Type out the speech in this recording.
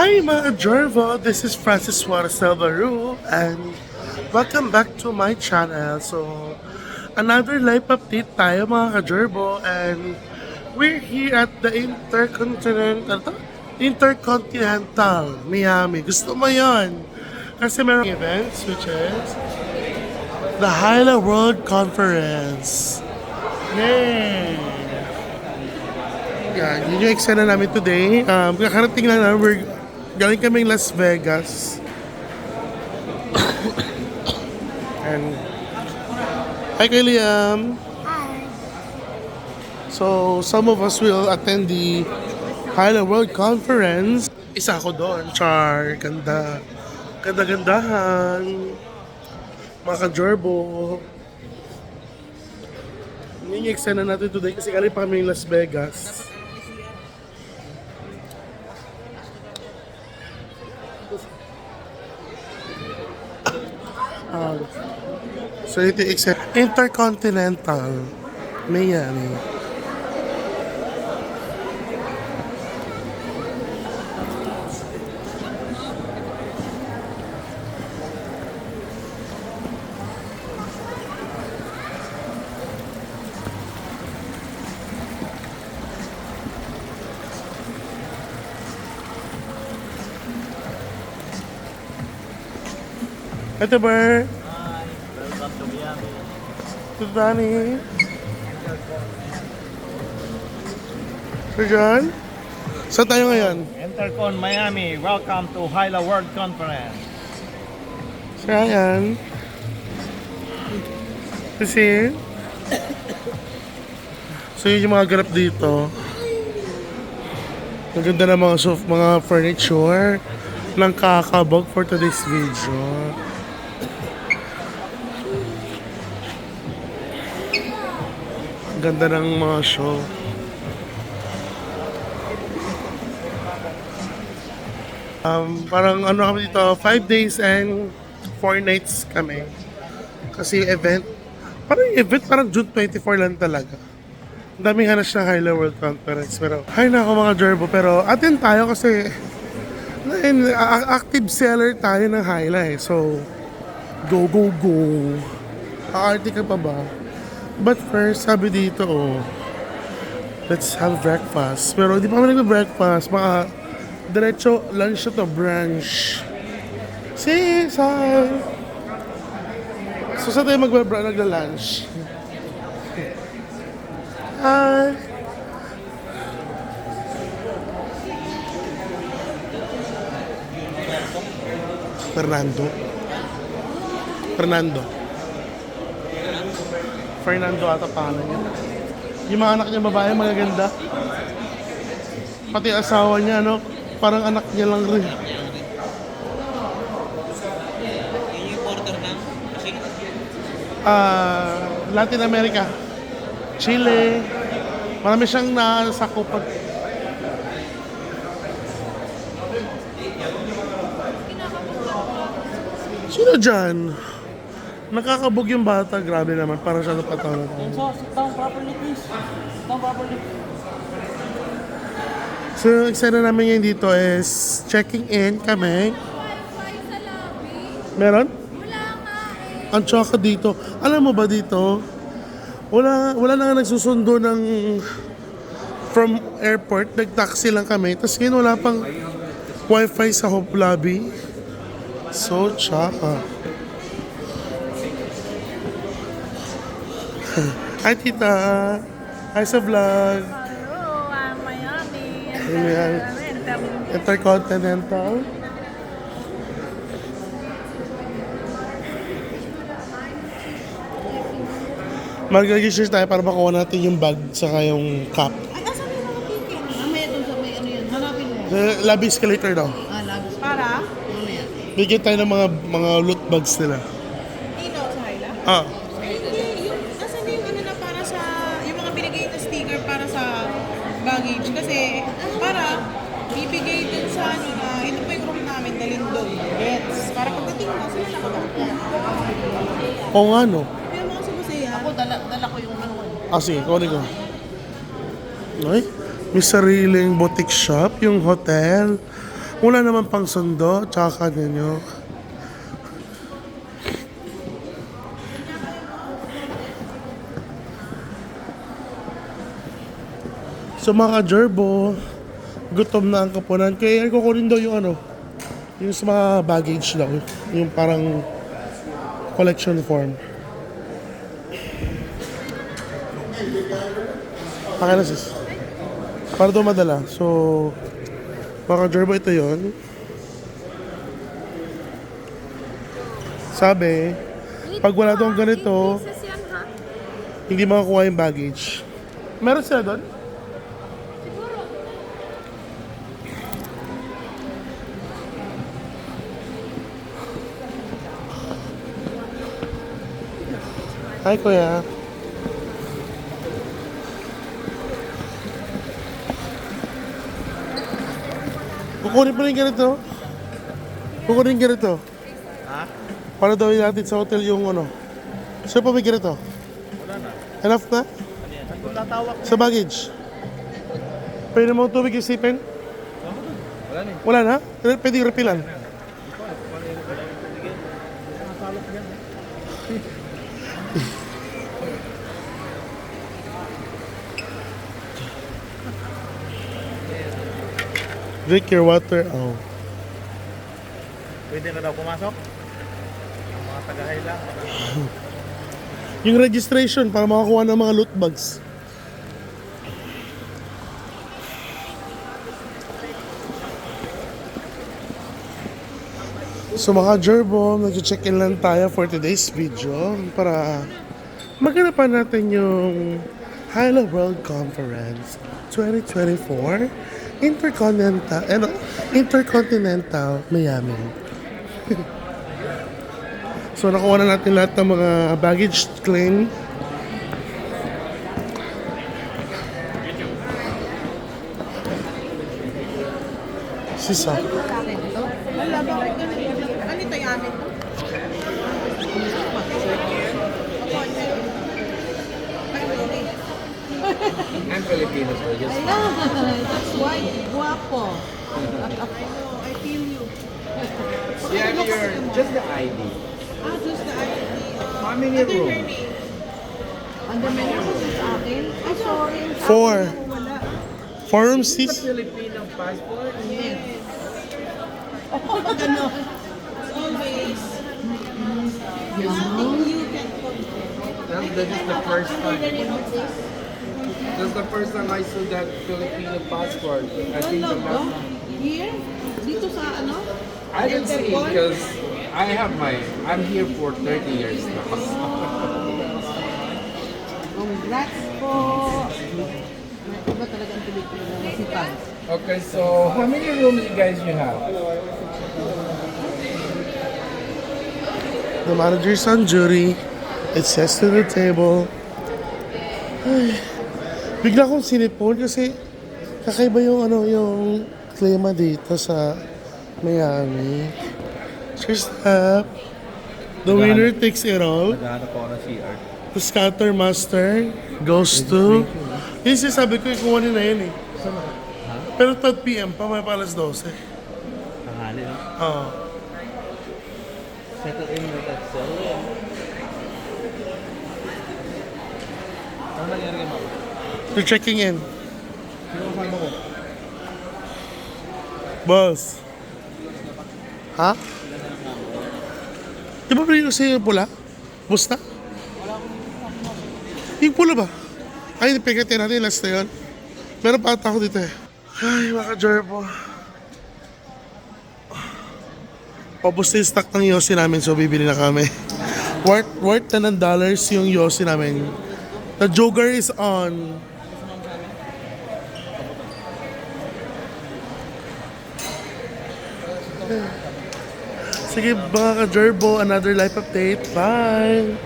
Hi mga Jorvo, this is Francis Suarez Navarro and welcome back to my channel. So, another live update tayo mga ka-Jorvo and we're here at the Intercontinental Miami. Gusto mo yon? Kasi meron events which is the Hyla World Conference. Yay! Yan, yun yung eksena namin today. Kakarating lang namin, galing kaming Las Vegas. And, hi kay Liam. So, some of us will attend the Hyla World Conference. Isa ako doon, Char. Ganda. Ganda-gandahan. Mga ka-Jorbo. Yun yung eksena natin today kasi galing pa kami Las Vegas. So ito yung Intercontinental Miami. Ito ba? Welcome to Miami. Ito Danny. Sir John? Saan tayo ngayon? Intercon Miami, welcome to Hyla World Conference. Sir Ryan? Kasi? So yun yung mga ganap dito. Ang ganda ng mga furniture ng kakabog for today's video. Ang ganda ng mga show. Parang ano kami dito, 5 days and 4 nights kami. Kasi event, parang June 24 lang talaga. Ang daming hanas ng Hyla World Conference. Pero, hay na ako mga Jorbo, pero atin tayo kasi active seller tayo ng Hyla eh. So, go, go, go. Aarte ka pa ba? But first, sabi dito, let's have breakfast. Pero hindi pa kami nagbe-breakfast. Baka diretso lunch na to, brunch. Sis, hi! So, saan tayo nagla-lunch? Hi! Fernando ata pangalan niya. Yung mga anak niya babae, magaganda. Pati asawa niya, no? Parang anak niya lang rin. Yung order na? Kasi Latin America. Chile. Marami siyang nasakupan. Sino dyan? Nakakabog yung bata, grabe naman, parang siya napatawa. so, sit down properly please. Sit down properly. So, yung eksena namin ngayon dito is checking in kami. Meron? Ang tsaka dito. Alam mo ba dito? Wala na nga nagsusundo ng from airport. Nag-taxi lang kami. Tapos ngayon wala pang wifi sa home lobby. So, tsaka. Hi, tita. Hi sa vlog. Hello, Miami. Ayan. Intercontinental. Mag-register tayo para makuha natin yung bag saka yung cup. Ay, asan yung mga ticket? Mamaya doon sa may ano yun. Hanapin mo. Lobby escalator daw. Labis. Para? Mamaya. Bigyan tayo ng mga loot bags nila. Dito sa Hyla? Ah, Hindi, yung, asan yung ano na para sa, yung mga binigay na sticker para sa baggage. Kasi, para, bibigay dun sa ano na, ito po yung room namin, dalhin doon. Gets. Para pagdating mo, sila nakabakya. oo nga no. Kaya mga sa masaya. Ako, dala ko yung ano. Ah, sige, kunin ko. Ay, may sariling boutique shop, yung hotel. Wala naman pang sundo, tsaka kanya nyo. So mga ka-gerbo, gutom na ang kapunan. Kaya kukunin daw yung ano, yung sa mga baggage daw. Yung parang collection form. Paka na sis. Para daw madala. So, mga ka-gerbo, ito yun. Sabi, pag wala daw ganito, hindi makakuha yung baggage. Meron sila doon? Hi, kuya. Kukunin pa rin ganito. Kukunin ganito. Ha? Para daw natin sa hotel yung ano. So pa may ganito. Wala na. Enough na? Tatawag. Sa baggage. Pwede mo tubig isipin? Wala na. Wala na? Pwede repilan. Drink your water. Oh. Pwede na daw pumasok? Ang mga taga-Hayla. Yung registration para makakuha ng mga loot bags. So mga gerbo, nag-check-in lang tayo for today's video para maganapan natin yung Hyla World Conference 2024 Intercontinental Miami. So nakuha na natin lahat ng mga baggage claim. Sisa. Wala ba ako ganun? Ano ito yung amin? I'm Filipino, so just That's why, guwapo. I feel you. you have your just the ID. Just the ID. How many rooms? Under menu ko sa akin. Ay, sorry. 4. Wala. 4 room 6. Filipino passport. Yes. Ganon. Always. Nothing you can forget. That is the first time. That's the first time I saw that Filipino passport. I think the last time. Here? Dito sa ano? I didn't see because I'm here for 30 years now. Congrats po. Iba talaga ang Pilipino. Masipag. Okay, so how many rooms you guys have? The manager's on duty. It says to the table. Ay, bigla akong sinipon kasi kakaiba yung ano yung klima dito sa Miami. First up, the winner takes it all. Naghahanap ako ng CR. The scatter master goes to... Yung sinasabi ko, kukunin na yun eh. Pero 3 p.m. pa, may pa alas 12. Tanghali, no? Oo. Settle in with that cell. Ano nangyari kay Mama? They're checking in. Sino kasama ko? Boss. Ha? Di ba pinili ko sa'yo yung pula? Bus na? Yung pula ba? Ay, pikatin natin, last na yun. Meron pa ata ako dito eh. Ay, mga ka-gerbo. Paubos na yung stock ng Yossi namin, so bibili na kami. Worth $10 yung Yossi namin. The Joker is on. Sige mga ka-gerbo, another life update. Bye!